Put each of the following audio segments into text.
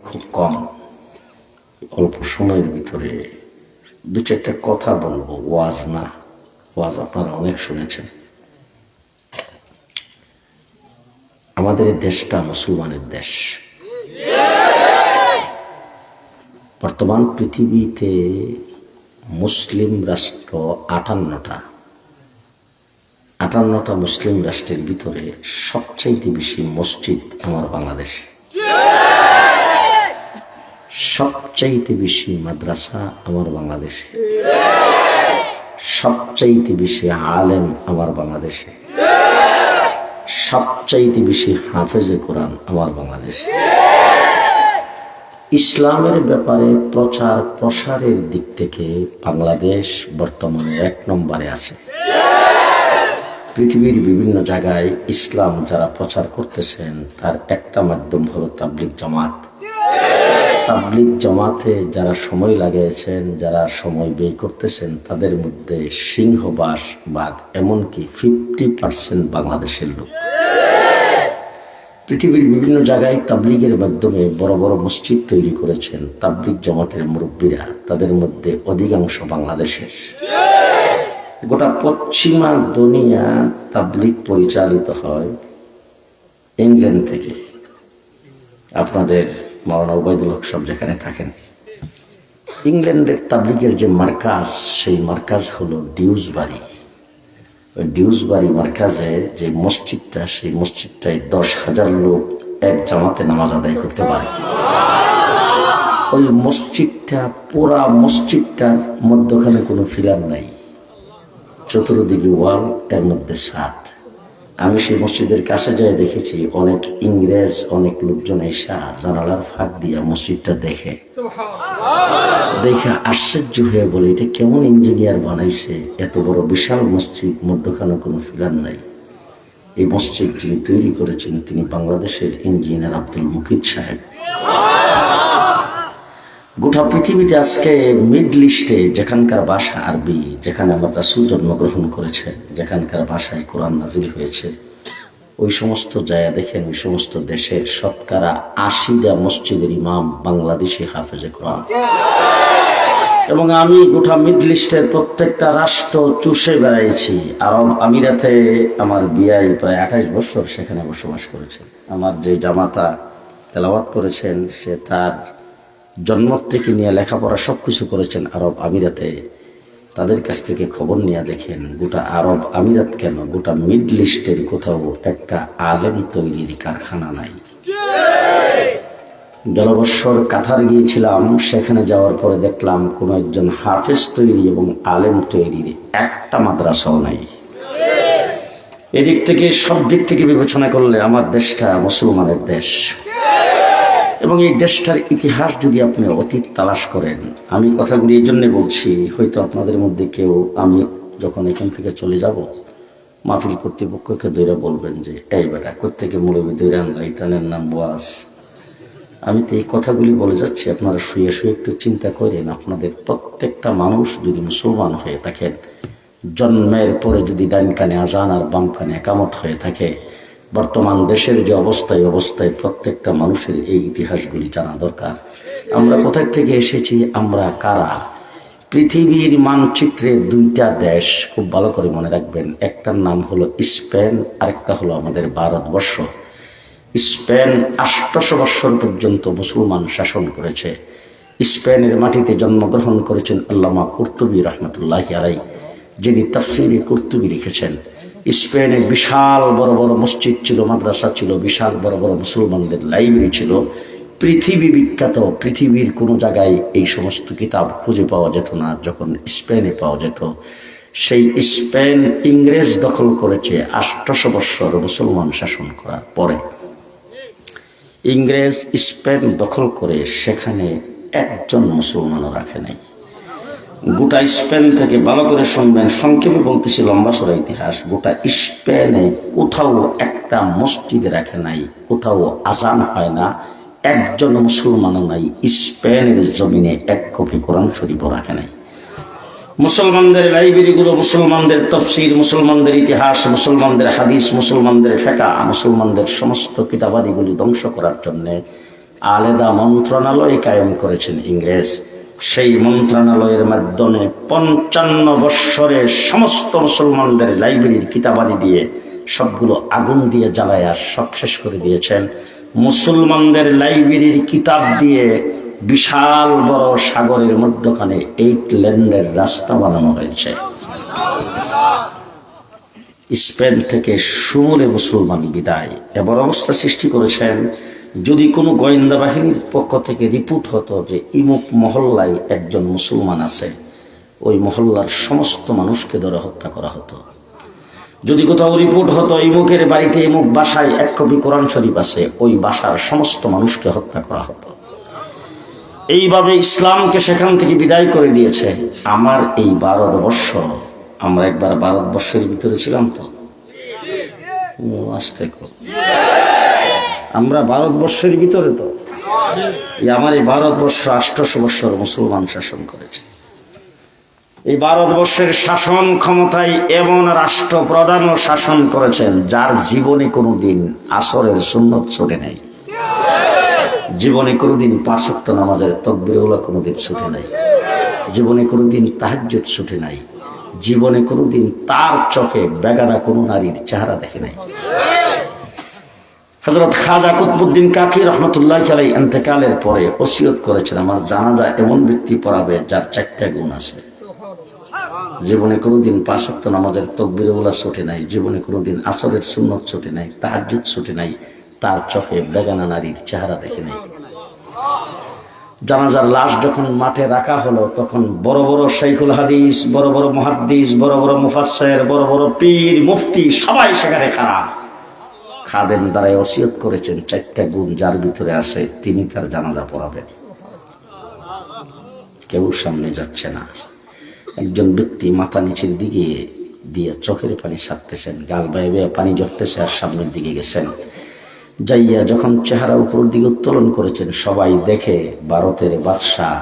খুব কম, অল্প সময়ের ভিতরে দু চারটা কথা বলবো। ওয়াজ না, ওয়াজ আপনারা অনেক শুনেছেন। আমাদের এই দেশটা মুসলমানের দেশ। বর্তমান পৃথিবীতে মুসলিম রাষ্ট্র 58টা মুসলিম রাষ্ট্রের ভিতরে সবচাইতে বেশি মসজিদ আমার বাংলাদেশে, সবচাইতে বেশি মাদ্রাসা আমার বাংলাদেশে, সবচাইতে বেশি আলেম আমার বাংলাদেশে, সবচাইতে বেশি হাফেজে কোরআন আমার বাংলাদেশে। ইসলামের ব্যাপারে প্রচার প্রসারের দিক থেকে বাংলাদেশ বর্তমানে 1 নম্বরে আছে। পৃথিবীর বিভিন্ন জায়গায় ইসলাম যারা প্রচার করতেছেন তার একটা মাধ্যম হলো তাবলিগ জামাত। তাবলিগ জামাতে যারা সময় লাগিয়েছেন, যারা সময় ব্যয় করতেছেন, তাদের মধ্যে সিংহবাস বাদ, এমনকি 50% বাংলাদেশের লোক। পৃথিবীর বিভিন্ন জায়গায় তাবলিগের মাধ্যমে বড় বড় মসজিদ তৈরি করেছেন তাবলিগ জামাতের মুরব্বীরা, তাদের মধ্যে অধিকাংশ বাংলাদেশের। গোটা পশ্চিমা দুনিয়া তাবলিগ পরিচালিত হয় ইংল্যান্ড থেকে। আপনাদের মাওলানা ওবায়দুল হক সাহেব যেখানে থাকেন, ইংল্যান্ডের তাবলিগের যে মার্কাজ, সেই মার্কাজ হলো ডিউসবারি। ওই ডিউসবারি মার্কাজে যে মসজিদটা, সেই মসজিদটায় 10,000 লোক এক জামাতে নামাজ আদায় করতে পারে। ওই মসজিদটা, পুরা মসজিদটার মধ্যখানে কোনো ফিলার নাই, চতুর্দিকে ওয়াল, এর মধ্যে ছাদ। আমি সেই মসজিদের কাছে যাই দেখেছি অনেক ইংরেজ, অনেক লোকজন এসা জানালার ফাঁক দিয়া মসজিদটা দেখে আশ্চর্য হয়ে বলে, এটা কেমন ইঞ্জিনিয়ার বানাইছে, এত বড় বিশাল মসজিদ, মধ্যখানে কোনো ফিলার নাই। এই মসজিদ যিনি তৈরি করেছেন তিনি বাংলাদেশের ইঞ্জিনিয়ার আব্দুল মুকিত সাহেব। গোটা পৃথিবীতে আজকে মিডল ইস্টে যেখানকার ভাষা আরবি, যেখানে আমার রাসূল জন্মগ্রহণ করেছে, যেখানকার ভাষায় কোরআন নাজিল হয়েছে, ওই সমস্ত জায়গা দেখেন, ওই সমস্ত দেশের শতকরা 80টা মসজিদের ইমাম বাংলাদেশি হাফেজে কোরআন। এবং আমি গোটা মিডল ইস্টের প্রত্যেকটা রাষ্ট্র চুষে বেড়াইছি। আরব আমিরাতে আমার বিয়াই প্রায় 28 বছর সেখানে বসবাস করেছে। আমার যে জামাতা তেলাওয়াত করেছেন, সে তার জন্ম থেকে নিয়ে লেখাপড়া সবকিছু করেছেন আরব আমিরাতে। তাদের কাছ থেকে খবর নিয়ে দেখেন, গোটা আরব আমিরাত কেন, গোটা মিডল ইস্টের কোথাও একটা আলেম তৈরির কারখানা নাই। গেল বছর কাতার গিয়েছিলাম, সেখানে যাওয়ার পরে দেখলাম কোন একজন হাফেজ তৈরি এবং আলেম তৈরির একটা মাদ্রাসাও নাই। এদিক থেকে, সব দিক থেকে বিবেচনা করলে আমার দেশটা মুসলমানের দেশ। এবং এই দেশটার ইতিহাস যদি আপনি অতীত তালাশ করেন, আমি কথাগুলি এই জন্য বলছি, হয়তো আপনাদের মধ্যে কেউ, আমি যখন এখান থেকে চলে যাব, মাহফিল কর্তৃপক্ষকে দৈরা বলবেন যে, এই বেটা কোত্থেকে মৌলবি দৈরা আনলা, ইতানের নাম ওয়াজ। আমি তো এই কথাগুলি বলে যাচ্ছি, আপনারা শুয়ে শুয়ে একটু চিন্তা করেন। আপনাদের প্রত্যেকটা মানুষ যদি মুসলমান হয়ে থাকেন, জন্মের পরে যদি ডান কানে আজান আর বাম কানে একামত হয়ে থাকে, বর্তমান দেশের যে অবস্থায়, অবস্থায় প্রত্যেকটা মানুষের এই ইতিহাসগুলি জানা দরকার। আমরা কোথায় থেকে এসেছি, আমরা কারা। পৃথিবীর মানচিত্রে 2টা দেশ খুব ভালো করে মনে রাখবেন, একটার নাম হলো স্পেন, আরেকটা হলো আমাদের ভারতবর্ষ। স্পেন 800 বৎসর পর্যন্ত মুসলমান শাসন করেছে। স্পেনের মাটিতে জন্মগ্রহণ করেছেন আল্লামা কুরতুবী রহমতুল্লাহি আলাইহি, যিনি তাফসীরে কুরতুবী লিখেছেন। স্পেনে বিশাল বড় বড় মসজিদ ছিল, মাদ্রাসা ছিল, বিশাল বড় বড় মুসলমানদের লাইব্রেরি ছিল। পৃথিবী বিখ্যাত, পৃথিবীর কোনো জায়গায় এই সমস্ত কিতাব খুঁজে পাওয়া যেত না, যখন স্পেনে পাওয়া যেত। সেই স্পেন ইংরেজ দখল করেছে 800 বৎসর মুসলমান শাসন করার পরে। ইংরেজ স্পেন দখল করে সেখানে একজন মুসলমানও রাখে নাই। গোটা স্পেন থেকে, ভালো করে শুনবেন, সংক্ষেপে বলতেছি, লম্বা সরা ইতিহাস, গোটা স্পেনে কোথাও একটা মসজিদে রাখে নাই, কোথাও আজান হয় না, একজন মুসলমানও নাই। স্পেনের জমিনে 1 কপি কোরআন শরীফও রাখে নাই। মুসলমানদের লাইব্রেরিগুলো, মুসলমানদের তাফসীর, মুসলমানদের ইতিহাস, মুসলমানদের হাদিস, মুসলমানদের ফিকহ, মুসলমানদের সমস্ত কিতাবাদিগুলি ধ্বংস করার জন্য আলাদা মন্ত্রণালয় কায়েম করেছেন ইংরেজ। সেই মন্ত্রণালয়ের মাধ্যমে 55 বৎসরে সমস্ত মুসলমানদের লাইব্রেরির কিতাবাদি দিয়ে সবগুলো আগুন দিয়ে জ্বালায়া সব শেষ করে দিয়েছেন। মুসলমানদের লাইব্রেরির কিতাব দিয়ে বিশাল বড় সাগরের মধ্যখানে 8 লেনের রাস্তা বানানো হয়েছে। স্পেন থেকে সমূলে মুসলমান বিদায়। এবার অবস্থা সৃষ্টি করেছেন, যদি কোনো গোয়েন্দা বাহিনীর পক্ষ থেকে রিপোর্ট হতো যে ইমুক মহল্লায় একজন মুসলমান আছে, ওই মহল্লার সমস্ত মানুষকে ধরে হত্যা করা হতো। যদি কোথাও রিপোর্ট হতো ইমুকের বাড়িতে ইমুক বাসায় 1 কপি কোরআন শরীফ আছে, ওই বাসার সমস্ত মানুষকে হত্যা করা হতো। এইভাবে ইসলামকে সেখান থেকে বিদায় করে দিয়েছে। আমার এই ভারতবর্ষ, আমরা একবার ভারতবর্ষের ভিতরে ছিলাম তো, আসতে আমরা ভারতবর্ষের ভিতরে তো, আমার এই ভারতবর্ষ 800 বৎসর মুসলমান শাসন করেছে। এই ভারতবর্ষের শাসন ক্ষমতায় এমন রাষ্ট্রপ্রধানও শাসন করেছেন যার জীবনে কোনোদিন আসরের সুন্নত ছুটে নাই, জীবনে কোনোদিন 5 ওয়াক্ত নামাজের তাকবীরুল্লাহ কোনোদিন ছুটে নাই, জীবনে কোনোদিন তাহাজ্জুদ ছুটে নাই, জীবনে কোনোদিন তার চোখে বেগানা কোনো নারীর চেহারা দেখে নাই। হযরত খাজা কুতুবউদ্দিন কাকি রহমতুল্লাহ আলাইহি ইন্তেকালের পরে ওসিয়ত করেছেন, আমার জানাজা এমন ব্যক্তি পড়াবে যার 4টা গুণ আছে। জীবনে কোনোদিন 5 ওয়াক্ত নামাজের তাকবীরুল্লাহ ছুটে নাই, জীবনে কোনোদিন আসরের সুন্নত ছুটে নাই, তাহাজ্জুদ ছুটে নাই, তার চোখে বেগানা নারীর চেহারা দেখে নাই। জানাজার লাশ যখন মাঠে রাখা হলো, তখন বড় বড় শাইখুল হাদিস, বড় বড় মুহাদ্দিস, বড় বড় মুফাসসির, বড় বড় পীর মুফতি সবাই সেখানে খাড়া। খাদেম দ্বারাই ওসিয়ত করেছেন 4টা গুণ যার ভিতরে আছে তিনি তার জানাজা পড়াবেন। কেউ সামনে যাচ্ছে না। একজন ব্যক্তি মাথা নিচের দিকে দিয়ে চোখের পানি ছাড়তেছেন, গাল বেয়ে বেয়ে পানি ঝরতেছে, আর সামনের দিকে গেছেন। যাইয়া যখন চেহারা উপরের দিকে উত্তোলন করেছেন, সবাই দেখে ভারতের বাদশাহ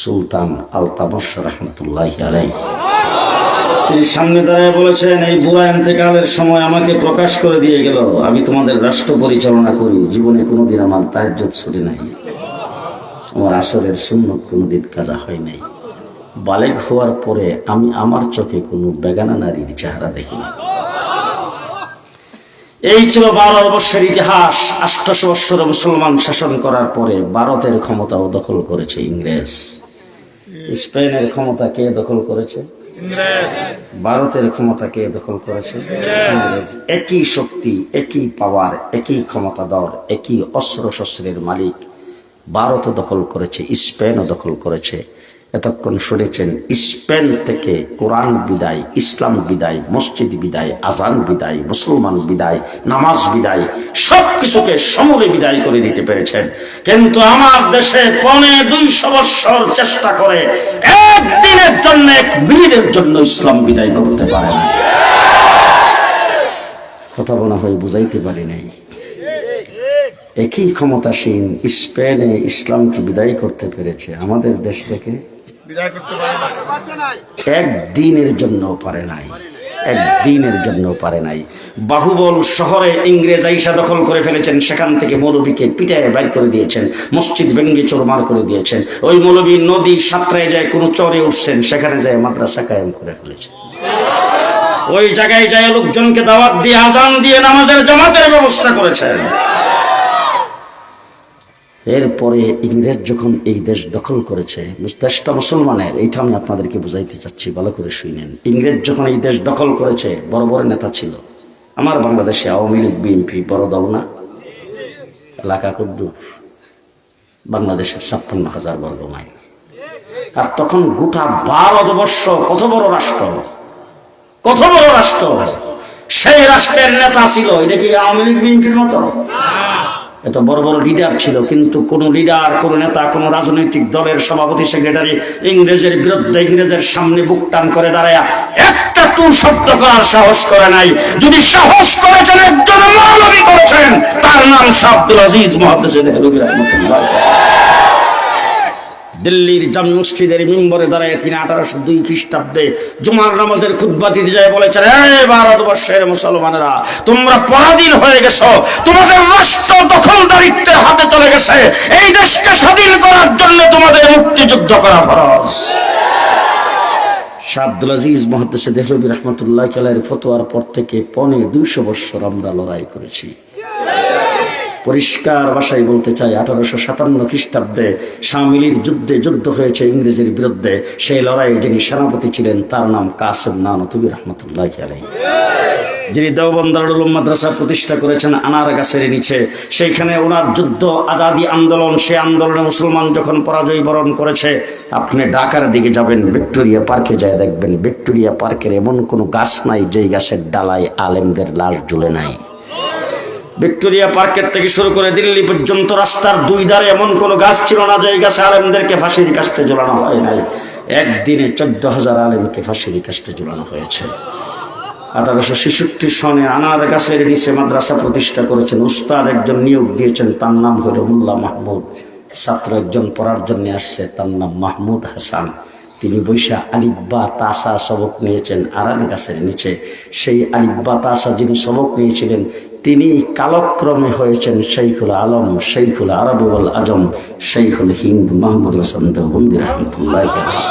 সুলতান আলতামশ রহমতুল্লাহি আলাইহি। তিনি সামনে দাঁড়ায় বলেছেন, এই বুড়া ইন্তেকালের সময় আমাকে প্রকাশ করে দিয়ে গেল, আমি তোমাদের রাষ্ট্র পরিচালনা করি। জীবনে কোনোদিন আমার তাহাজ্জুদ ছুটে নাই, আমার আসরের সুন্নত কোনোদিন কাজা হয় নাই। বালেগ হওয়ার পরে আমি আমার চোখে কোনো বেগানা নারীর চেহারা দেখিনি। এই ছিল 12 বৎসরের ইতিহাস। 800 বৎসর মুসলমান শাসন করার পরে ভারতের ক্ষমতাও দখল করেছে ইংরেজ। স্পেনের ক্ষমতা কে দখল করেছে? ভারতের ক্ষমতা কে দখল করেছে? ইংরেজ। একই শক্তি, একই পাওয়ার, একই ক্ষমতাধর, একই অস্ত্র শস্ত্রের মালিক। ভারতও দখল করেছে, স্পেনও দখল করেছে। এতক্ষণ শুনেছেন স্পেন থেকে কোরআন বিদায়, ইসলাম বিদায়, মসজিদ বিদায়, আজান বিদায়, মুসলমান বিদায়, নামাজ বিদায়, সবকিছুকে সমূলে বিদায় করে দিতে পেরেছেন। কিন্তু আমার দেশে 250 বৎসর চেষ্টা করে একদিনের জন্য, 1 মিনিটের জন্য ইসলাম বিদায় করতে পারে না। কথা বলা হয় বুঝাইতে পারি নাই। একই ক্ষমতাসীন স্পেনে ইসলামকে বিদায় করতে পেরেছে, আমাদের দেশ থেকে একদিনের জন্য পারে নাই, একদিনের জন্য পারে নাই। বাহুবল শহরে ইংরেজ আইসা দখল করে ফেলেছেন, সেখান থেকে মৌলবীকে পিটায় বাইর করে দিয়েছেন, মসজিদ ভেঙ্গে চোরমার করে দিয়েছেন। ওই মৌলবী নদী সাঁতরায় যায় কোনো চরে উঠছেন, সেখানে যায় মাদ্রাসা কায়েম করে ফেলেছেন। ওই জায়গায় যায় লোকজনকে দাওয়াত দিয়ে আজান দিয়ে নামাজের জামাতের ব্যবস্থা করেছেন। এরপরে ইংরেজ যখন এই দেশ দখল করেছে, দেশটা মুসলমানের, এইটা আমি আপনাদেরকে বুঝাইতে চাচ্ছি, ভালো করে শুনেন। ইংরেজ যখন এই দেশ দখল করেছে, বড় বড় নেতা ছিল। আমার বাংলাদেশে আওয়ামী লীগ, বিএনপি বড় দল না? এলাকা কদ্দুর? বাংলাদেশের 56,000 বর্গ মাইল। আর তখন গোটা ভারতবর্ষ কত বড় রাষ্ট্র, কত বড় রাষ্ট্র। সেই রাষ্ট্রের নেতা ছিল, এটা কি আওয়ামী লীগ বিএনপির মতো? এত বড় বড় লিডার ছিল, কিন্তু কোন লিডার, কোন নেতা, কোন রাজনৈতিক দলের সভাপতি, সেক্রেটারি ইংরেজের বিরুদ্ধে, ইংরেজের সামনে বুক টান করে দাঁড়ায় একটা টু শব্দ করার সাহস করে নাই। যদি সাহস করেছেন, একজন মৌলবী করেছেন, তার নাম শাহ আব্দুল আজিজ মুহাদ্দিস দেহলভী রাহমাতুল্লাহ। দিল্লির জামি মসজিদের মিম্বরে দাঁড়ায় তিনি 1802 খ্রিস্টাব্দে জুমার নামাজের খুতবা দিতে যায় বলেছেন, এই ভারতবর্ষের মুসলমানেরা, তোমরা পরাধীন হয়ে গেছো, তোমাদের রাষ্ট্র দখলদারিত্বের হাতে চলে গেছে, এই দেশকে স্বাধীন করার জন্য তোমাদের মুক্তিযুদ্ধ করা ফরজ। শাহ আব্দুল আজিজ মুহাদ্দিস দেহলভী রাহমাতুল্লাহ আলাইহির ফতোয়ার পর থেকে 250 বছর আমরা লড়াই করেছি। পরিষ্কার ভাষায় বলতে চাই, 1857 খ্রিস্টাব্দে শামিলির যুদ্ধে যুদ্ধ হয়েছে ইংরেজের বিরুদ্ধে। সেই লড়াইয়ে যিনি সেনাপতি ছিলেন তার নাম কাসেম নানতুবি রহমতুল্লাহ আলাইহি, যিনি দেওবন্দ দারুল উলুম মাদ্রাসা প্রতিষ্ঠা করেছেন আনার গাছের নিচে। সেইখানে ওনার যুদ্ধ আজাদি আন্দোলন, সেই আন্দোলনে মুসলমান যখন পরাজয় বরণ করেছে, আপনি ঢাকার দিকে যাবেন, ভিক্টোরিয়া পার্কে যায় দেখবেন, ভিক্টোরিয়া পার্কের এমন কোনো গাছ নাই যেই গাছের ডালায় আলেমদের লাশ ঝুলে নাই। ভিক্টোরিয়া পার্কের থেকে শুরু করে দিল্লি পর্যন্ত রাস্তার দুই ধারে এমন কোন গাছ ছিল না যে গাছে আলেমদেরকে ফাঁসির কাস্টে ঝোলানো হয় নাই। একদিনে 14,000 আলেমকে ফাঁসির কাস্টে ঝোলানো হয়েছে। 1866 সনে আনার গাছের নিচে মাদ্রাসা প্রতিষ্ঠা করেছেন। উস্তাদ একজন নিয়োগ দিয়েছেন, তার নাম হলো মোল্লা মাহমুদ। ছাত্র একজন পড়ার জন্য আসছে, তার নাম মাহমুদ হাসান। তিনি বৈশা আলিব্বা তাসা সবক নিয়েছেন আরান গাছের নিচে। সেই আলিব্বা তাসা যিনি সবক নিয়েছিলেন তিনি কালক্রমে হয়েছেন শাইখুল আলম, শাইখুল আরব ওয়াল আজম, শাইখুল হিন্দ মাহমুদ হাসান দেওবন্দি রাহমাতুল্লাহ আলাইহি।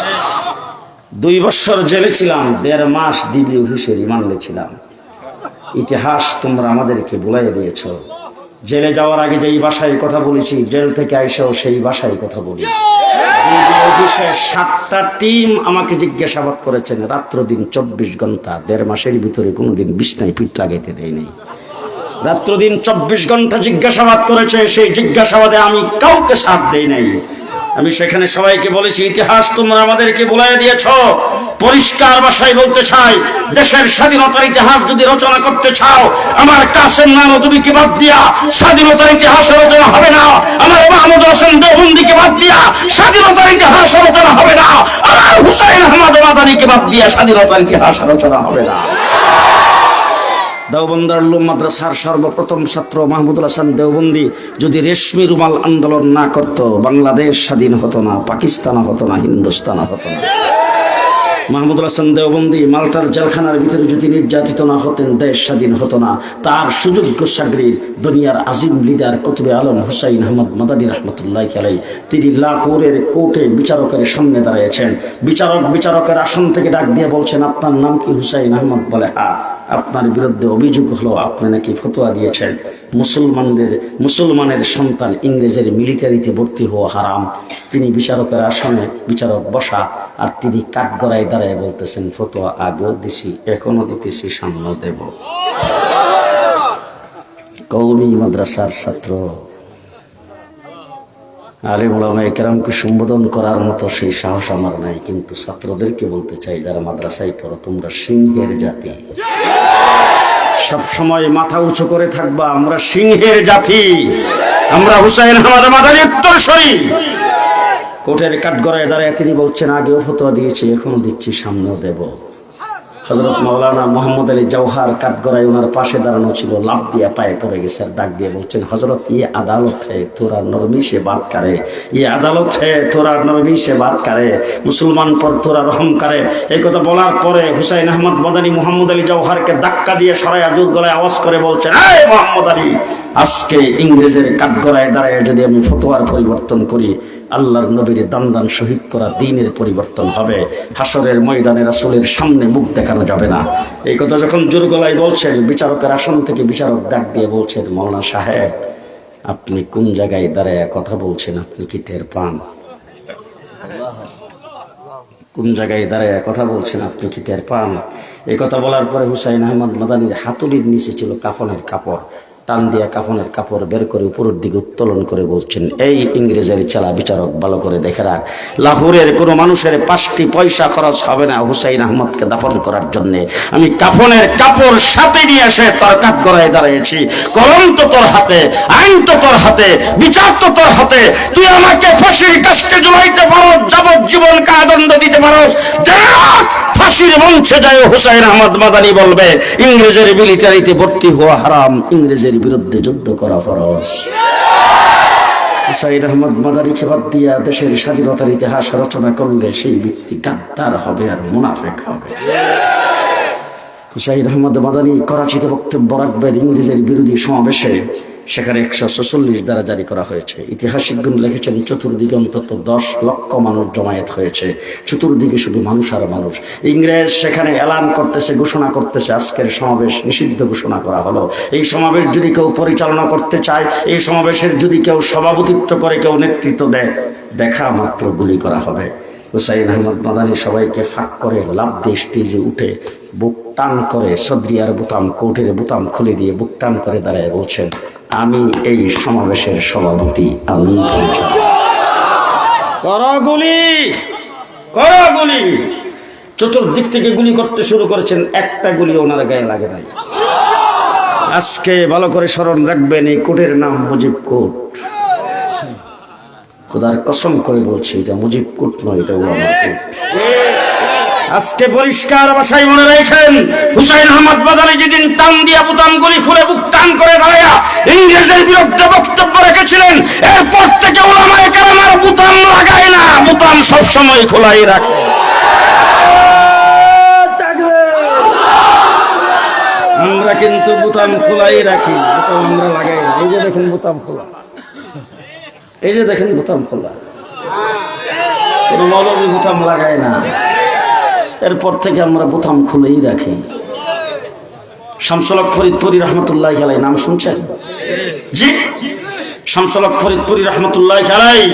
2 বছর জেলে ছিলাম, 1.5 মাস ডিবি অফিসে রিমান্ডে ছিলাম। ইতিহাস তোমরা আমাদেরকে ভুলাই দিয়েছ। জেলে যাওয়ার আগে যেই ভাষায় কথা বলেছি, জেল থেকে আইসাও সেই ভাষায় কথা বলি। অফিসে 7টা টিম আমাকে জিজ্ঞাসাবাদ করেছেন, রাত্র দিন 24 ঘন্টা। 1.5 মাসের ভিতরে কোনোদিন বিছনায় পিঠ লাগাইতে দেয় নাই। রাত্র দিন 24 ঘন্টা জিজ্ঞাসাবাদ করেছে। সেই জিজ্ঞাসাবাদে আমি কাউকে সাথ দেই নাই। আমি সেখানে সবাইকে বলেছি, ইতিহাস তোমরা আমাদেরকে ভুলাই দিয়েছ। পরিষ্কার ভাষায় বলতে চাই, দেশের স্বাধীনতার ইতিহাস যদি রচনা করতে চাও, আমার কাসেম নানতুবিকে বাদ দিয়া স্বাধীনতার ইতিহাস রচনা হবে না। আমার মাহমুদ হোসেন দেওবন্দিকে বাদ দিয়া স্বাধীনতার ইতিহাস রচনা হবে না। আমার হুসাইন আহমদ মাদানীকে বাদ দিয়া স্বাধীনতার ইতিহাস রচনা হবে না। দেওবন্দ দারুল উলুম মাদ্রাসার সর্বপ্রথম ছাত্র মাহমুদুল হাসান দেওবন্দি যদি রেশমি রুমাল আন্দোলন না করত, বাংলাদেশ স্বাধীন হতো না, পাকিস্তান হতো না, হিন্দুস্তান হতো না। মাহমুদুল হাসান দেওবন্দি মাল্টার জেলখানার ভিতরে যদি নির্যাতিত না হতেন, দেশ স্বাধীন হতো না। তার সুযোগ্য সাগরির দুনিয়ার আজিম লিডার কুতুবে আলম হুসাইন আহমদ মাদানী রহমতুল্লাহ আলাইহি, তিনি লাহোরের কোর্টে বিচারকের সামনে দাঁড়িয়েছেন। বিচারকের আসন থেকে ডাক দিয়ে বলছেন, আপনার নাম কি? হুসাইন আহমদ বলে, হ্যাঁ। আপনার বিরুদ্ধে অভিযোগ হলো আপনি নাকি ফতোয়া দিয়েছেন মুসলমানের সন্তান ইংরেজের মিলিটারিতে ভর্তি হওয়া হারাম। তিনি বিচারকের আসনে বিচারক বসা, আর তিনি কাঠগড়ায় দাঁড়ায় বলতেছেন, ফতোয়া আগেও দিছি, এখনো দিতেছি, সামনেও দেব। কওমি মাদ্রাসার ছাত্র, আলেম ওলামায়ে কেরামকে সম্বোধন করার মতো সেই সাহস আমার নাই, কিন্তু ছাত্রদেরকে বলতে চাই, যারা মাদ্রাসায় পড়ো, তোমরা সিংহের জাতি। সবসময় মাথা উঁচু করে থাকবা, আমরা সিংহের জাতি, আমরা হুসাইন আহমদ মাদানীর উত্তরসূরি। কোর্টের কাঠগড়ায় দাঁড়ায় তিনি বলছেন, আগেও ফতোয়া দিয়েছি, এখনো দিচ্ছি, সামনেও দেব। হযরত মাওলানা মোহাম্মদ আলী জওহার কাঠগড়ায় ওনার পাশে দাঁড়ানো ছিল, লাফ দিয়ে পায়ে পড়ে গেছে, আর ডাক দিয়ে বলছেন, হযরত ये अदालत है, थोड़ा नरमी से बात करे, ये अदालत है, थोड़ा नरमी से बात करे, মুসলমান পর थोड़ा রহম করে। এই কথা বলার পরে হুসাইন আহমদ মাদানী মোহাম্মদ আলী জওহারকে ধাক্কা দিয়ে সরাইয়া জোর গলায় আওয়াজ করে বলছেন, এই মোহাম্মদ আলী, আজকে ইংরেজের কাঠগড়ায় দাঁড়ায় যদি আমি ফতোয়ার পরিবর্তন করি, আল্লাহর নবীর দান শহীদ করা দ্বীনের পরিবর্তন হবে। হাসরের ময়দানে রাসূলের সামনে মুখ দেখানো যাবে না। এই কথা যখন জোর গলায় বলছেন, বিচারকের আসন থেকে বিচারক ডাক দিয়ে বলছেন, মাওলানা সাহেব, আপনি কোন জায়গায় দাঁড়ায় কথা বলছেন, আপনি কি টের পান? কোন জায়গায় দাঁড়ায় কথা বলছেন, আপনি কি টের পান? এই কথা বলার পরে হুসাইন আহমদ মাদানীর হাতুড়ির নিচে ছিল কাফনের কাপড়, টান দিয়া কাফনের কাপড় বের করে উপরের দিকে উত্তোলন করে বলছেন, এই ইংরেজের চালা বিচারক, ভালো করে দেখে রাখ, লাহোরের কোনো মানুষের 5টি পয়সা খরচ হবে না হুসাইন আহমদকে দাফন করার জন্যে। আমি কাফনের কাপড় সাথে নিয়ে এসে তোর কাঠগড়ায় দাঁড়িয়েছি। কলম তো তোর হাতে, আইন তো তোর হাতে, বিচার তো তোর হাতে। তুই আমাকে ফাঁসির কাস্টে ঝুলাইতে পারো, যাবজ্জীবন কারাদণ্ড দিতে পারো, ফাঁসির মঞ্চে যায় হুসাইন আহমদ মাদানী বলবে, ইংরেজের মিলিটারিতে ভর্তি হওয়া হারাম, ইংরেজের বিরুদ্ধে যুদ্ধ করা ফরজ। হুসাইন আহমদ মাদারীকে বাদ দিয়া দেশের স্বাধীনতার ইতিহাস রচনা করলে সেই ব্যক্তি গাদ্দার হবে আর মুনাফেক হবে। হুসাইন আহমদ মাদানী করাচিতে বক্তব্য রাখবেন ইংরেজের বিরোধী সমাবেশে, সেখানে 146 ধারা জারি করা হয়েছে। ইতিহাসিকগণ লিখেছেন চতুর্দিকে অন্তত 10 লক্ষ মানুষ জমায়েত হয়েছে, চতুর্দিকে শুধু মানুষ আর মানুষ। ইংরেজ সেখানে এলান করতেছে, ঘোষণা করতেছে আজকের সমাবেশ নিষিদ্ধ ঘোষণা করা হলো। এই সমাবেশ যদি কেউ পরিচালনা করতে চায়, এই সমাবেশের যদি কেউ সভাপতিত্ব করে, কেউ নেতৃত্ব দেয়, দেখা মাত্র গুলি করা হবে। হুসাইন আহমদ মাদানী সবাইকে ফাঁক করে লাফ দিয়ে স্টেজে উঠে বুক টান করে সদরিয়ার বোতাম, কোটের বোতাম খুলে দিয়ে বুক টান করে দাঁড়ায় বলছেন, আমি এই সমাবেশের সভাপতি, আমি গুলি। চতুর্দিক থেকে গুলি করতে শুরু করেছেন, একটা গুলি ওনার গায়ে লাগে নাই। আজকে ভালো করে স্মরণ রাখবেন, এই কোটের নাম মুজিব কোট। খোদার কসম করে বলছি, এটা মুজিব কোট নয়, এটা ওলামা কোট। আজকে পরিষ্কার ভাষায় মনে রাখেন, হুসাইন আহমদ মাদানী যেদিন টান দিয়া বোতাম গুলি খুলে বুক টান করে দাঁড়াইয়া ইংরেজের বিরুদ্ধে বক্তব্য রেখেছিলেন, এরপর থেকে উলামায়ে কেরামের বোতাম লাগায় না, বোতাম সবসময় খোলাই রাখে। আমরা কিন্তু বোতাম খোলাই রাখি, বোতাম আমরা লাগাই না। এই যে দেখেন বোতাম খোলা, এই যে দেখেন বোতাম খোলা, কোন মৌলবী বোতাম লাগায় না। এরপর থেকে আমরা বোতাম খুলেই রাখি। শামসুল হক ফরিদপুরি রহমতুল্লাহি আলাইহি নাম শুনছেন? জি, শামসুল হক ফরিদপুরি রহমতুল্লাহি আলাইহি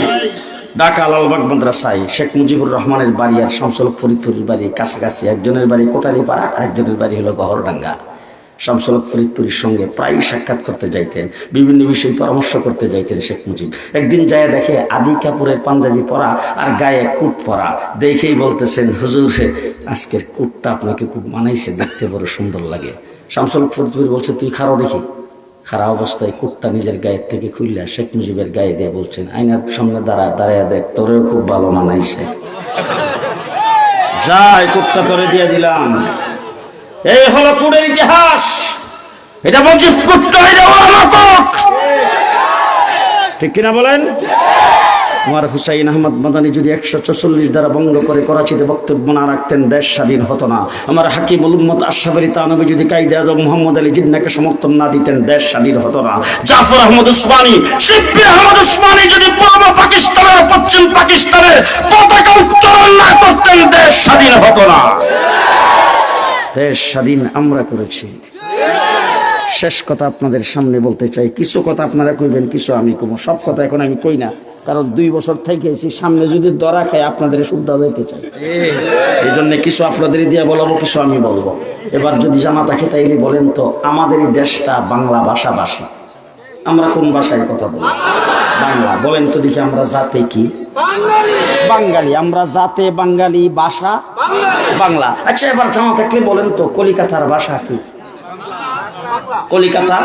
ঢাকা লালবাগ মাদ্রাসায় শেখ মুজিবুর রহমানের বাড়ি আর শামসুল হক ফরিদপুরির বাড়ি কাছাকাছি। একজনের বাড়ি কোটালীপাড়া, আরেকজনের বাড়ি হলো গহরডাঙ্গা। শামসুল হক ফরিদপুরির সঙ্গে প্রায় সাক্ষাৎ করতে যাইতেন, বিভিন্ন বিষয়ে পরামর্শ করতে যাইতেন শেখ মুজিব। একদিন যায় দেখে আদি কাপুরের পাঞ্জাবি পরা আর গায়ে কুট পরা, দেখেই বলতেছেন, হুজুর আজকের কুটটা আপনাকে খুব মানাইছে, দেখতে বড় সুন্দর লাগে। শামসুল হক ফরিদপুরি বলছে, তুই খারাপ দেখি। খারাপ অবস্থায় কুটটা নিজের গায়ের থেকে খুললা শেখ মুজিবের গায়ে দিয়ে বলছেন, আয়নার সামনে দাঁড়ায় দেখ, তোরেও খুব ভালো মানাইছে, যা এই কুটটা তোরে দিয়ে দিলাম। এই হলো কোটের ইতিহাস। এটা মুজিব কোট, এটা ওলামা কোট, ঠিক কিনা বলেন? আমার হুসাইন আহমদ মাদানী যদি 146 ধারা ভঙ্গ করে করাচিতে বক্তব্য না রাখতেন, দেশ স্বাধীন হতো না। আমার হাকিমুল উম্মত আশরাফ আলী থানভী যদি কায়েদে আজম মুহাম্মদ আলী জিন্নাহকে সমর্থন না দিতেন, দেশ স্বাধীন হতো না। জাফর আহমদ উসমানী, শিবলি আহমদ উসমানী যদি পূর্ব পাকিস্তানের পশ্চিম পাকিস্তানের পতাকা উত্তোলন না করতেন, দেশ স্বাধীন হতো না। দেশ স্বাধীন আমরা করেছি। শেষ কথা আপনাদের সামনে বলতে চাই, কিছু কথা আপনারা কইবেন, কিছু আমি কইব। সব কথা এখন আমি কই না, কারণ 2 বছর থেকে সামনে যদি ধরা খাই আপনাদের শুদ্ধা যাইতে চাই, এই জন্য কিছু আপনাদের দিয়ে বলবো, কিছু আমি বলবো। এবার যদি জানা থাকে তাইলে বলেন তো, আমাদের এই দেশটা বাংলা ভাষাভাষী, আমরা কোন ভাষায় কথা বলি? বাংলা। বলেন তো দেখি, আমরা জাতে কি? বাঙালি। আমরা জাতে বাঙালি, ভাষা বাংলা। আচ্ছা, এবার জানা থাকলে বলেন তো, কলিকাতার ভাষা কি? কলিকাতা।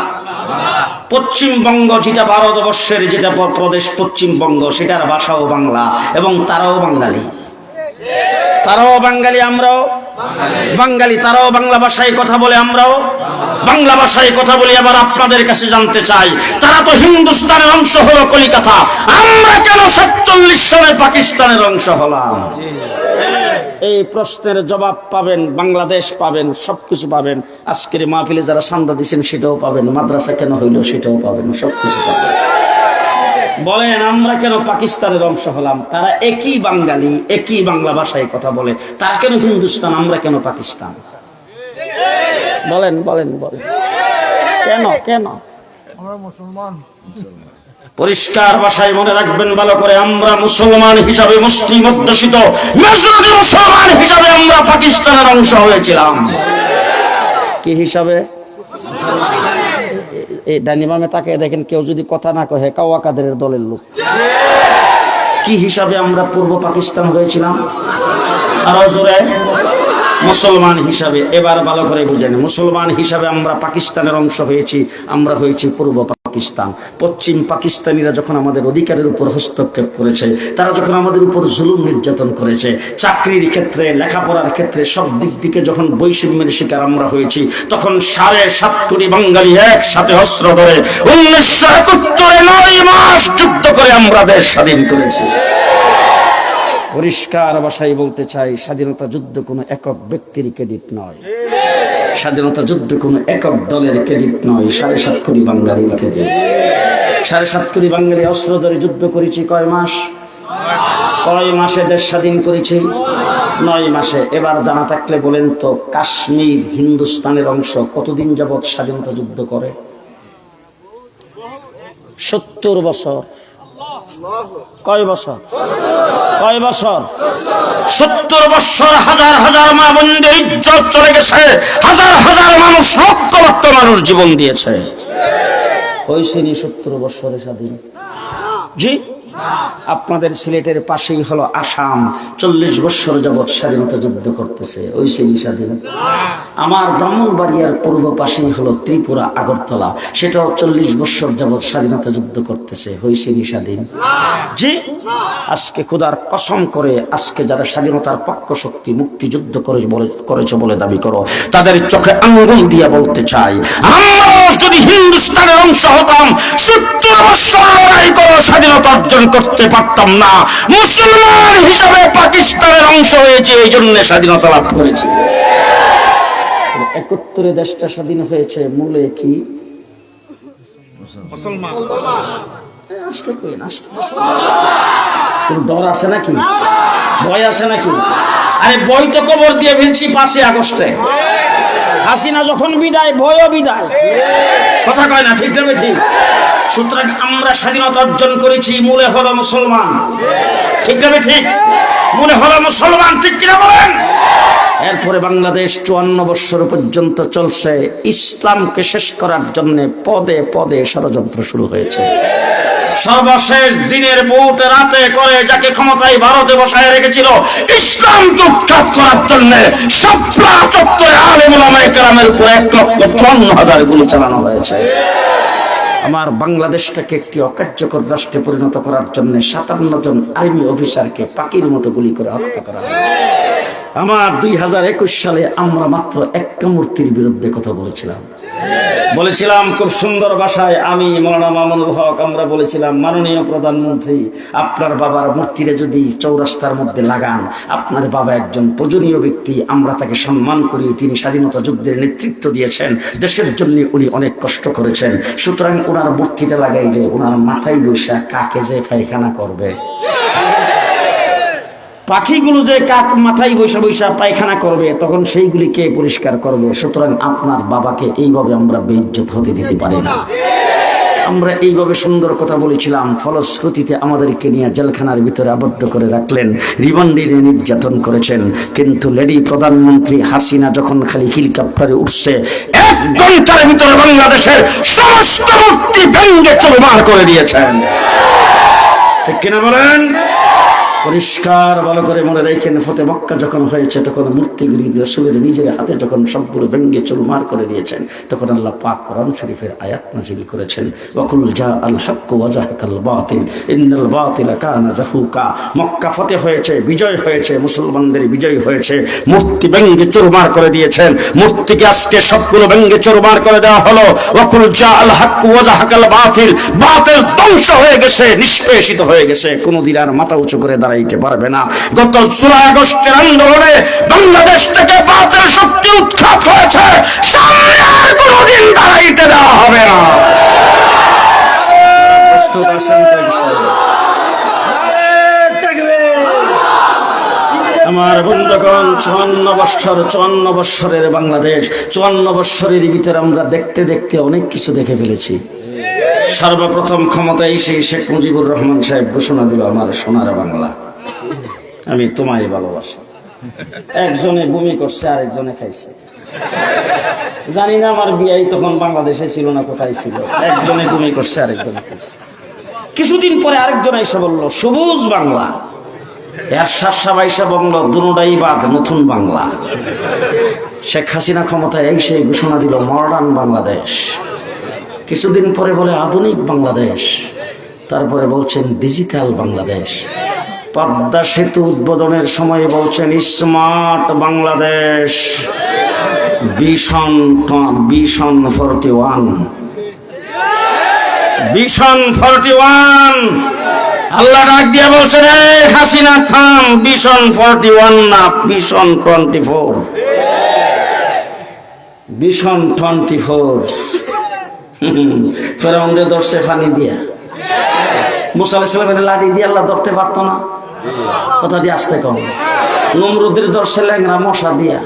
পশ্চিমবঙ্গ যেটা ভারতবর্ষের যেটা প্রদেশ পশ্চিমবঙ্গ, সেটার ভাষাও বাংলা এবং তারাও বাঙালি। তারাও বাঙালি, আমরাও বাঙালি। তারাও বাংলা ভাষায় কথা বলে, আমরাও বাংলা ভাষায় কথা বলি। আবার আপনাদের কাছে জানতে চাই, তারা তো হিন্দুস্তানের অংশ হলো কলিকাতা, আমরা কেন 47 সালে পাকিস্তানের অংশ হলাম? এই প্রশ্নের জবাব পাবেন, বাংলাদেশ পাবেন, সবকিছু পাবেন। আজকের মাহফিলে যারা চাঁদা দিচ্ছেন সেটাও পাবেন, মাদ্রাসা কেন হইল সেটাও পাবেন, সবকিছু পাবেন। বলেন, আমরা কেন পাকিস্তানের অংশ হলাম? তারা একই বাঙালি, একই বাংলা ভাষায় কথা বলে, তারা কেন হিন্দুস্তান, আমরা কেন পাকিস্তান? বলেন বলেন বলেন, কেন কেন? আমরা মুসলমান। পরিষ্কার ভাষায় মনে রাখবেন ভালো করে, আমরা মুসলমান হিসাবে, মুসলিম অধ্যুষিত মেজরিটি মুসলমান হিসাবে আমরা পাকিস্তানের অংশ হয়েছিলাম। কি হিসাবে? এই ডানিমামে তাকে দেখেন, কেউ যদি কথা না কহে, কাওয়া কাদেরের দলের লোক। কি হিসাবে আমরা পূর্ব পাকিস্তান হয়েছিলাম? আরো জোরে, মুসলমান হিসাবে। এবার ভালো করে বুঝেন, মুসলমান হিসাবে আমরা পাকিস্তানের অংশ হয়েছি, আমরা হয়েছি পূর্ব পাকিস্তান, পশ্চিম পাকিস্তানিরা যখন আমাদের অধিকারের উপর হস্তক্ষেপ করেছে, তারা যখন আমাদের উপর জুলুম নির্যাতন করেছে, চাকরির ক্ষেত্রে, লেখাপড়ার ক্ষেত্রে, সব দিক থেকে যখন বৈষম্যের শিকার আমরা হয়েছি, তখন 7.5 কোটি বাঙালি একসাথে অস্ত্র ধরে 1971 9 মাস যুদ্ধ করে আমরা দেশ স্বাধীন করেছি। পরিষ্কার ভাষায় বলতে চাই, স্বাধীনতা যুদ্ধ কোনো একক ব্যক্তির ক্রেডিট নয়, স্বাধীনতা যুদ্ধ কোনো একক দলের ক্রেডিট নয়, 7.5 কোটি বাঙালির ক্রেডিট। 7.5 কোটি বাঙালি অস্ত্র ধরে যুদ্ধ করেছি কয় মাস? কয় মাসে দেশ স্বাধীন করেছি? 9 মাসে। এবার জানা থাকলে বলেন তো, কাশ্মীর হিন্দুস্তানের অংশ কতদিন যাবৎ স্বাধীনতা যুদ্ধ করে? 70 বছর। কয় বছর? কয় বছর? 70 বছর। হাজার হাজার মা বোনদের ইজ্জত চলে গেছে, হাজার হাজার মানুষ, লক্ষ লক্ষ মানুষ জীবন দিয়েছে। হয়েছে নি 70 বছরে স্বাধীন? জি। আপনাদের সিলেটের পাশেই হলো আসাম, 40 বছর যাবৎ স্বাধীনতা যুদ্ধ করতেছে, ওই সেই স্বাধীন। আমার ব্রাহ্মণবাড়িয়ার পূর্ব পাশেই হলো ত্রিপুরা আগরতলা, সেটাও 40 বছর যাবৎ স্বাধীনতা যুদ্ধ করতেছে, হয়েছে নি স্বাধীন? জি। আজকে খোদার কসম করে, আজকে যারা স্বাধীনতার পক্ষ শক্তি মুক্তিযুদ্ধ করেছে বলে দাবি করো, তাদের চোখে আঙ্গুল দিয়ে বলতে চাই, আমরা যদি হিন্দুস্তানের অংশ হতাম 70 বছর লড়াই করে স্বাধীনতা অর্জন করতে পারতাম না। মুসলমান হিসাবে পাকিস্তানের অংশ হয়েছে, এই জন্য স্বাধীনতা লাভ করেছে। 71 দেশটা স্বাধীন হয়েছে, মূলে কি? মুসলমান। আস্তে কইন, আস্তে। ডর আছে নাকি? ভয় আছে নাকি? আরে বই তো কবর দিয়ে ফেলছি 5 আগস্টে। হাসিনা যখন বিদায়, ভয়ও বিদায়। কথা কয় না, ঠিক না ঠিক? সুতরাং আমরা স্বাধীনতা অর্জন করেছি, মূলে হলো মুসলমান, ঠিক না ঠিক? মূলে হলো মুসলমান, ঠিক কিনা বলেন? এরপরে বাংলাদেশ 54 বছর পর্যন্ত চলছে, ইসলামকে শেষ করার জন্য পদে পদে ষড়যন্ত্র শুরু হয়েছে। সর্বশেষ দিনের ভোট রাতে করে যাকে ক্ষমতায় ভারতে বসায় রেখেছিল ইসলামকে উৎখাত করার জন্য, শাপলা চত্বরে আলেম ওলামায়ে কেরামের উপর 1,54,000 গুলি চালানো হয়েছে। আমার বাংলাদেশটাকে একটি অকার্যকর রাষ্ট্রে পরিণত করার জন্য 57 জন আর্মি অফিসারকে পাখির মতো গুলি করে হত্যা করা হয়েছে। আমার 2021 সালে আমরা মাত্র একটা মূর্তির বিরুদ্ধে কথা বলেছিলাম খুব সুন্দর ভাষায়, আমি মৌলানা মামুনুল হক, আমরা বলেছিলাম, মাননীয় প্রধানমন্ত্রী, আপনার বাবার মূর্তিরে যদি চৌরাস্তার মধ্যে লাগান, আপনার বাবা একজন পূজনীয় ব্যক্তি, আমরা তাকে সম্মান করি, তিনি স্বাধীনতা যুদ্ধের নেতৃত্ব দিয়েছেন, দেশের জন্য উনি অনেক কষ্ট করেছেন, সুতরাং ওনার মূর্তিতে লাগাই যে ওনার মাথায় বসে কাকে যে পায়খানা করবে, পাখিগুলো যে কাক মাথায় বৈশা বৈশা পায়খানা করবে, তখন সেইগুলি কে পরিষ্কার করবে? সুতরাং আপনার বাবাকে এইভাবে আমরা বেইজ্জত হতে দিতে পারি না। আমরা এইভাবে সুন্দর কথা বলেছিলাম, ফলশ্রুতিতে আমাদেরকে নিয়ে জেলখানার ভিতরে আবদ্ধ করে রাখলেন, রিমান্ডে নির্যাতন করেছেন। কিন্তু লেডি প্রধানমন্ত্রী হাসিনা যখন খালি হেলিকপ্টারে উঠছে, 1 ঘন্টার ভিতরে বাংলাদেশের সমস্ত মূর্তি ভেঙে চুরমার করে দিয়েছেন, ঠিক কিনা বলেন? পরিষ্কার ভালো করে মনে রেখেন, ফতে মক্কা যখন হয়েছে তখন মূর্তিগুলি রাসূলের নিজের হাতে যখন সবগুলো ভেঙে চুরমার করে দিয়েছেন, তখন আল্লাহ পাক কোরআন শরীফের আয়াত নাযিল করেছেন, ওয়াকুল জাআল হক ওয়া যাহাকাল বাতিল ইন্নাল বাতিলা কানা যাহুকা। মক্কা ফতে হয়েছে, বিজয় হয়েছে, মুসলমানদের বিজয় হয়েছে, মূর্তি ভেঙে চুরমার করে দিয়েছেন। মূর্তিকে আজকে সবগুলো ভেঙে চুরমার করে দেওয়া হলো। ওয়াকুল জাআল হক ওয়া যাহাকাল বাতিল, বাতিল ধ্বংস হয়ে গেছে, নিষ্পেষিত হয়ে গেছে, কোনদিন আর মাথা উঁচু করে দাঁড়াইতে পারবে না। গত জুলাই আগস্টের আন্দোলনে বাংলাদেশ থেকে বাতিল শক্তি উৎখাত হয়েছে, সামনে আর কোনদিন দাঁড়াইতে দেওয়া হবে না। আমার বন্ধুগণ, 54 বৎসরের বাংলাদেশ, 54 বৎসরের ভিতরে আমরা দেখতে দেখতে অনেক কিছু দেখে ফেলেছি। সর্বপ্রথম ক্ষমতায় এসে শেখ মুজিবুর রহমান সাহেব ঘোষণা দিল, আমার সোনার বাংলা, আমি তোমায় ভালোবাসি। একজনে বমি করছে, আরেকজনে খাইছে। জানি না আমার বিয়াই তখন বাংলাদেশে ছিল না কোথায় ছিল, একজনে বমি করছে, আরেকজনে খাইছে। কিছুদিন পরে আরেকজন এসে বলল সবুজ বাংলা, এরশাদ সাহেব এসে বলল দুটাই বাদ, নতুন বাংলা। শেখ হাসিনা ক্ষমতায় এসে ঘোষণা দিল মডার্ন বাংলাদেশ। কিছুদিন পরে বলে আধুনিক বাংলাদেশ, তারপরে বলছেন ডিজিটাল বাংলাদেশ। পদ্মা সেতু উদ্বোধনের সময় বলছেন স্মার্ট বাংলাদেশ। ভিশন 41 আল্লাহ ডাক দিয়ে বলছেন, এই হাসিনা থাম, ভিশন 41 না, ভিশন 24। ভিশন 24 ফেরাউনরে ধরছে পানি দিয়া, মুসা আলাইহিস সালামের লাঠি দিয়ে আল্লাহ ধরতে পারতো না? কথা দিয়ে আসতে কম। নমরুদের ধরছে ল্যাংরা মশা দিয়া।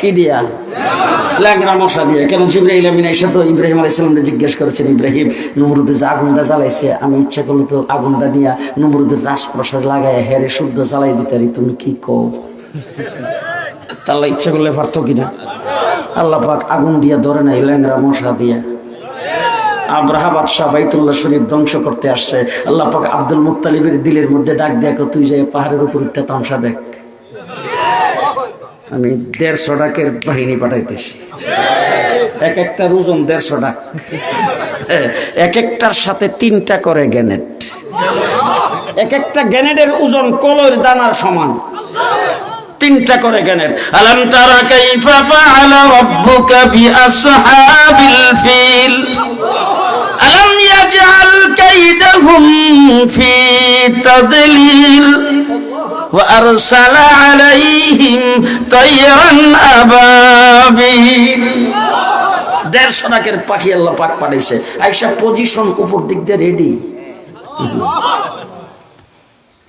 কি দিয়া? ল্যাংরা মশা দিয়ে। কেন? জিবরাইল আমিন এসে তো ইব্রাহিম আলাইহিস সালামকে জিজ্ঞেস করেছেন, ইব্রাহিম নমরুদে যে আগুনটা জ্বালাইছে, আমি ইচ্ছা করলে তো আগুনটা নিয়ে নমরুদের রাজপ্রাসাদ লাগায় হেরে শুদ্ধ জ্বালাই দিতারি, তুমি কি কও? আল্লাহ ইচ্ছা করলে পারতো কিনা? আল্লাহ পাক আগুন দিয়া ধরে নাই, ল্যাংরা মশা দিয়া। আব্রাহা বাদশাহ বাইতুল্লাহ শরীফ ধ্বংস করতে আসছে, আল্লাহ পাক আব্দুল মুত্তালিবের দিলের মধ্যে ডাক দেখো, তুই যে পাহাড়ের উপর একটা তামসা দেখ, আমি 150 টাকার বাহিনী পাঠাইতেছি। এক একটার ওজন 150 টাকা, এক একটার সাথে 3টা করে গ্যানেট, এক একটা গ্যানেটের ওজন কলর দানার সমান, 3টা করে গ্যানেট। আলাম তারা কাইফা ফাআলা রাব্বুকা বিআসহাবিল ফিল আলাম ইয়াজআল কাইদাহুম ফি তাদলিল وأرسل عليهم طيرا أبابيل। 150 টাকার পাখি আল্লাহ পাক পাঠাইছে, আইসা পজিশন উপর দিক দিয়ে রেডি।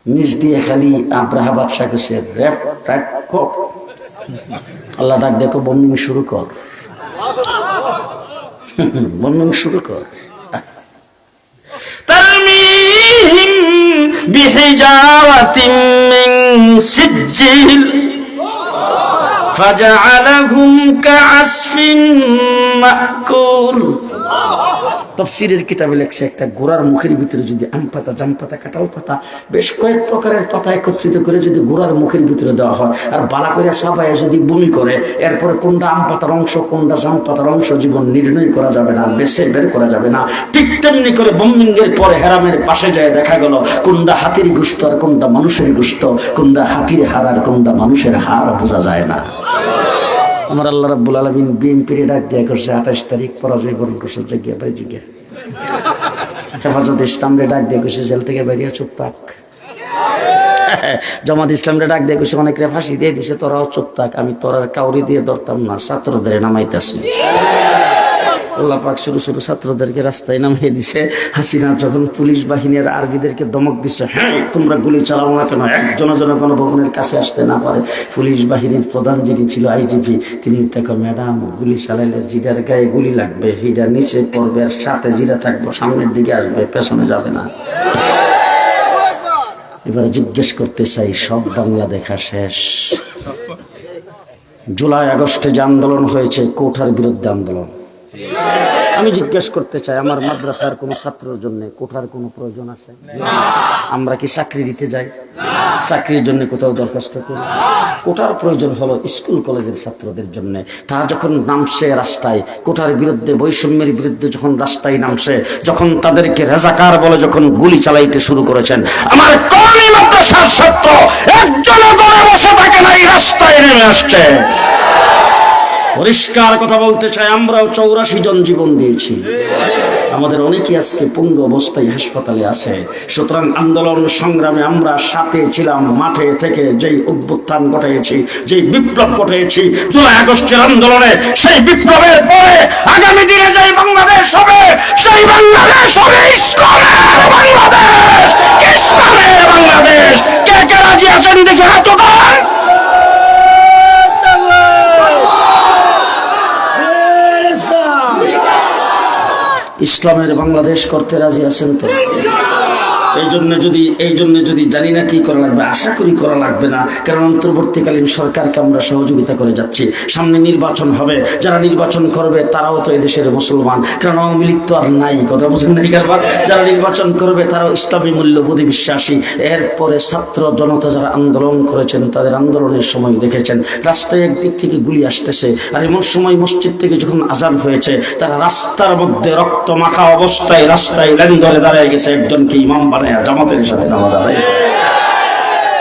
নিজ দিয়ে খালি আব্রাহা বাদশা কইছে আল্লাহ ডাক দেখো, বম্বিং শুরু কর, বম্বিং শুরু কর। তারমিহিম বিহিজারাতিন মিন সিজ্জিল ফাজআলাহুম কাআসফিন মাকুল। তাফসীরের কিতাবে লেখছে, একটা ঘোড়ার মুখের ভিতরে যদি আম পাতা, জাম পাতা, কাঁঠাল পাতা, বেশ কয়েক প্রকারের পাতা একত্রিত করে যদি ঘোড়ার মুখের ভিতরে দেওয়া হয়, আর বালা করে সাবায় যদি বমি করে, এরপরে কোনটা আম পাতার অংশ কোনটা জাম পাতার অংশ জীবন নির্ণয় করা যাবে না, বেছে বের করা যাবে না। ঠিক তেমনি করে বম্বিংয়ের পরে হেরামের পাশে যায় দেখা গেল কোনটা হাতির গোশত আর কোনটা মানুষের গোশত, কোনটা হাতির হাড় আর কোনটা মানুষের হাড় বোঝা যায় না। আমার আল্লাহ রাব্বুল আলামিন বিএনপির ডাক দেয়া করছে, 28 তারিখ পরাজয় বরণ করছে, জায়গা ভাই জিজ্ঞা। হেফাজত ইসলামরে ডাক দিয়ে কইছে, জেল থেকে বেরিয়ে চুপ থাক। জামাত ইসলামরে ডাক দিয়ে কইছে, অনেকরে ফাঁসি দিয়ে দিছে, তোরাও চুপ থাক। আমি তোরার কাউরি দিয়ে ধরতাম না, ছাত্রদের নামাইতেছি। আল্লাহ পাক শুরু শুরু ছাত্রদেরকে রাস্তায় নামিয়ে দিছে। হাসিনা যখন পুলিশ বাহিনীর আর্মিদেরকে ধমক দিচ্ছে, হ্যাঁ তোমরা গুলি চালাও না কেন, একজন জন গণভবনের কাছে আসতে না পারে, পুলিশ বাহিনীর প্রধান যিনি ছিল আইজিপি, তিনি তাকে, ম্যাডাম গুলি চালাইলে জিডার গায়ে গুলি লাগবে, হিডা নিচে পড়বে, আর সাথে জিডা থাকবো, সামনের দিকে আসবে, পেছনে যাবে না। এবারে জিজ্ঞেস করতে চাই, সব বাংলা দেখা শেষ। জুলাই আগস্টে যে আন্দোলন হয়েছে, কোঠার বিরুদ্ধে আন্দোলন, আমি জিজ্ঞেস করতে চাই, আমার মাদ্রাসার কোন ছাত্রের জন্য কোঠার কোনো প্রয়োজন আছে? আমরা কি চাকরি দিতে যাই? চাকরির জন্য কোথাও দরখাস্ত করি? কোঠার প্রয়োজন হলো স্কুল কলেজের ছাত্রদের জন্য। তারা যখন নামছে রাস্তায়, কোঠার বিরুদ্ধে, বৈষম্যের বিরুদ্ধে যখন রাস্তায় নামছে, যখন তাদেরকে রাজাকার বলে যখন গুলি চালাইতে শুরু করেছেন, আমার কওমি মাদ্রাসার ছাত্র একজনও ঘরে বসে থাকে নাই, রাস্তায় নেমে আসছে। পরিষ্কার কথা বলতে চাই, আমরাও 84 জন জীবন দিয়েছি, আমাদের অনেকেই আজকে পঙ্গু অবস্থায় হাসপাতালে আছে। সুতরাং আন্দোলন সংগ্রামে আমরা সাথে ছিলাম, মাঠে থেকে যেই অভ্যুত্থান ঘটিয়েছি, যেই বিপ্লব ঘটিয়েছি জুলাই আগস্টের আন্দোলনে, সেই বিপ্লবের পরে আগামী দিনে যেই বাংলাদেশ হবে, সেই বাংলাদেশ হবে ইসলামের বাংলাদেশ, ইসলামের বাংলাদেশ। কে কে রাজি আছেন দেখে হাত উঠান। ইসলামের বাংলাদেশ করতে রাজি আছেন তো? এই জন্য যদি জানি না কি করা লাগবে, আশা করি করা লাগবে না, কারণ অন্তর্বর্তীকালীন সরকারকে আমরা সহযোগিতা করে যাচ্ছি। সামনে নির্বাচন হবে, যারা নির্বাচন করবে তারাও তো এদেশের মুসলমান, কারণ আওয়ামী লীগ তো আর নাই, কথা বলছেন নাই কারবার। যারা নির্বাচন করবে তারাও ইসলামী মূল্যবোধে বিশ্বাসী। এরপরে ছাত্র জনতা যারা আন্দোলন করেছেন, তাদের আন্দোলনের সময় দেখেছেন রাস্তায় একদিক থেকে গুলি আসতেছে, আর এমন সময় মসজিদ থেকে যখন আজান হয়েছে, তারা রাস্তার মধ্যে রক্ত মাখা অবস্থায় রাস্তায় লাইন ধরে দাঁড়িয়ে গেছে একজনকে ইমাম বানায় জামাতের সাথে নামাজ আদায়।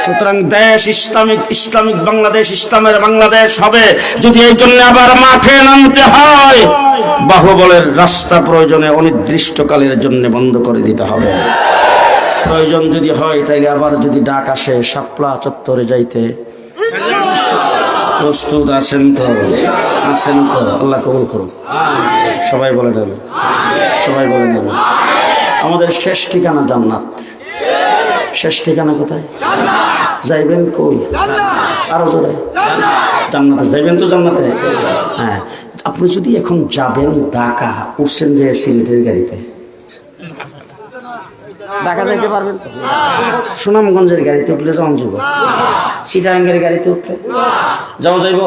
সুতরাং দেশ ইসলামিক বাংলাদেশ, ইসলামের বাংলাদেশ হবে যদি এই জন্য আবার মাঠে নামতে হয়। বাহুবলের রাস্তা প্রয়োজনে অনির্দিষ্টকালের জন্য বন্ধ করে দিতে হবে। প্রয়োজন যদি হয় তাইলে আবার যদি ডাক আসে শাপলা চত্বরে যাইতে প্রস্তুত আছেন তো? আল্লাহ কবুল করুন। সবাই বলে দেবে, সবাই বলে দেবে। আমাদের শেষ ঠিকানা জান্নাত। শেষ ঠিকানা কোথায়? যাইবেন কই? আরো জোরে জান্নাতে যাইবেন তো? জান্নাতে। হ্যাঁ, আপনি যদি এখন যাবেন ঢাকা, উঠছেন যে সিলেটের গাড়িতে, ঢাকা যাইতে পারবেন? সুনামগঞ্জের গাড়িতে উঠলে যাওয়া যাব, চিটাগাঙ্গের গাড়িতে উঠলে যাওয়া যাইব।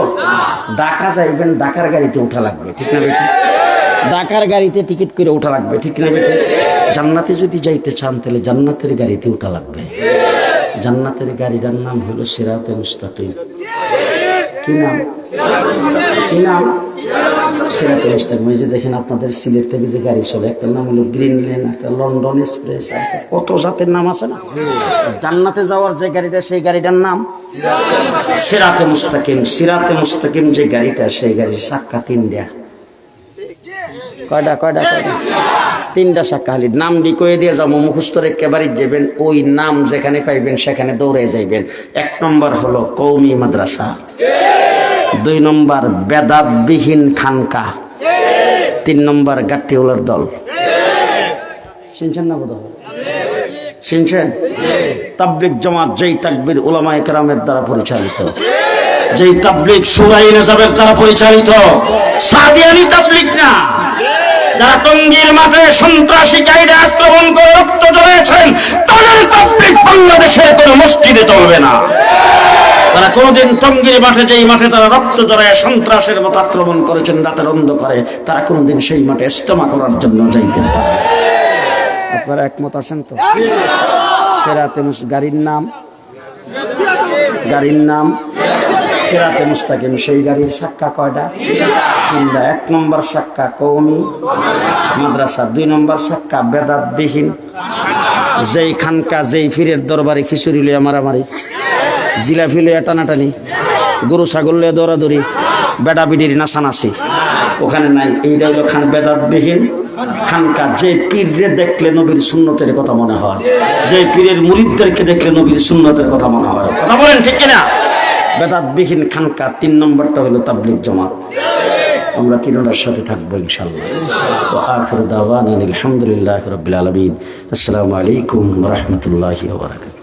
ঢাকা যাইবেন, ঢাকার গাড়িতে উঠা লাগবে, ঠিক না বেঠি? ঢাকার গাড়িতে টিকিট করে উঠা লাগবে, ঠিক না বেঠি? জান্নাতে যদি যাইতে চান তাহলে জান্নাতের গাড়িতে উঠা লাগবে। জান্নাতের গাড়িটার নাম হলো সিরাতে মুস্তাকিম। কি নাম? সিরাতে মুস্তাকিম। এই যে দেখেন আপনাদের সিলেট থেকে যে গাড়ি চলে, একটা নাম হলো গ্রিন লেন, একটা লন্ডন এক্সপ্রেস, কত জাতের নাম আছে না? জান্নাতে যাওয়ার যে গাড়িটা, সেই গাড়িটার নাম সিরাতে মুস্তাকিম। সিরাতে মুস্তাকিম যে গাড়িটা, সেই গাড়ির চাক্কা তিনটা। কয়টা? তিনটা চাক্কা। খালি নাম কয়ে দিয়ে যাবো, মুখস্থ রেখে বাড়ি যাবেন, ওই নাম যেখানে পাইবেন সেখানে দৌড়ে যাইবেন। 1 নম্বর হলো কওমি মাদ্রাসা, 2 নম্বর বেদাতবিহীন খানকা, 3 নম্বর গাট্টিওয়ালার দল। শুনছেন না? বোধ শুনছেন? তাবলিগ জামাত যেই তাকবীর উলামায়ে কেরামের দ্বারা পরিচালিত, যেই তাবলিগ শুরাই নিজামের দ্বারা পরিচালিত, সাদিয়ানি তাবলিগ না। যারা টঙ্গীর মাঠে সন্ত্রাসী গাইডে আক্রমণ করে রক্ত ঝরিয়েছেন, তাদের তাবলিগ বাংলাদেশের কোনো মসজিদে চলবে না। তারা কোনদিন টঙ্গীর মাঠে, যেই মাঠে তারা রক্ত ঝরায় সন্ত্রাসের মতো আক্রমণ করেছেন রাতের অন্ধকারে, তারা কোনদিন সেই মাঠে ইজতেমা করার জন্য যাইতে পারে। আপনারা একমত আছেন তো? সিরাতে গাড়ির নাম সিরাতে মুস্তাকিম। সেই গাড়ির চাক্কা কয়টা? 3টা। 1 নম্বর চাক্কা কওমি মাদ্রাসা, 2 নম্বর চাক্কা বেদাতবিহীন, যেই খানকা, যেই পীরের দরবারে খিচুড়ি লইয়া মারামারি, জিলাপি লইয়া টানাটানি, গরু ছাগল লইয়া দৌড়াদৌড়ি, বেড়া বিড়ির নাচানাচি, ওখানে নাই। এইটা হলো বেদাতবিহীন খানকা। যে পীররে দেখলে নবীর সুন্নতের কথা মনে হয়, যে পীরের মুরিদদেরকে দেখলে নবীর সুন্নতের কথা মনে হয়। কথা বলেন ঠিক কিনা? বেদাতবিহীন খানকা। 3 নম্বরটা হলো তাবলিগ জামাত। আমরা তিনটার সাথে থাকবো ইনশাআল্লাহ। ওয়া আখিরু দাওয়ানা আলহামদুলিল্লাহি রাব্বিল আলামিন। আসসালামু আলাইকুম ওয়া রাহমাতুল্লাহি ওয়া বারাকাতুহু।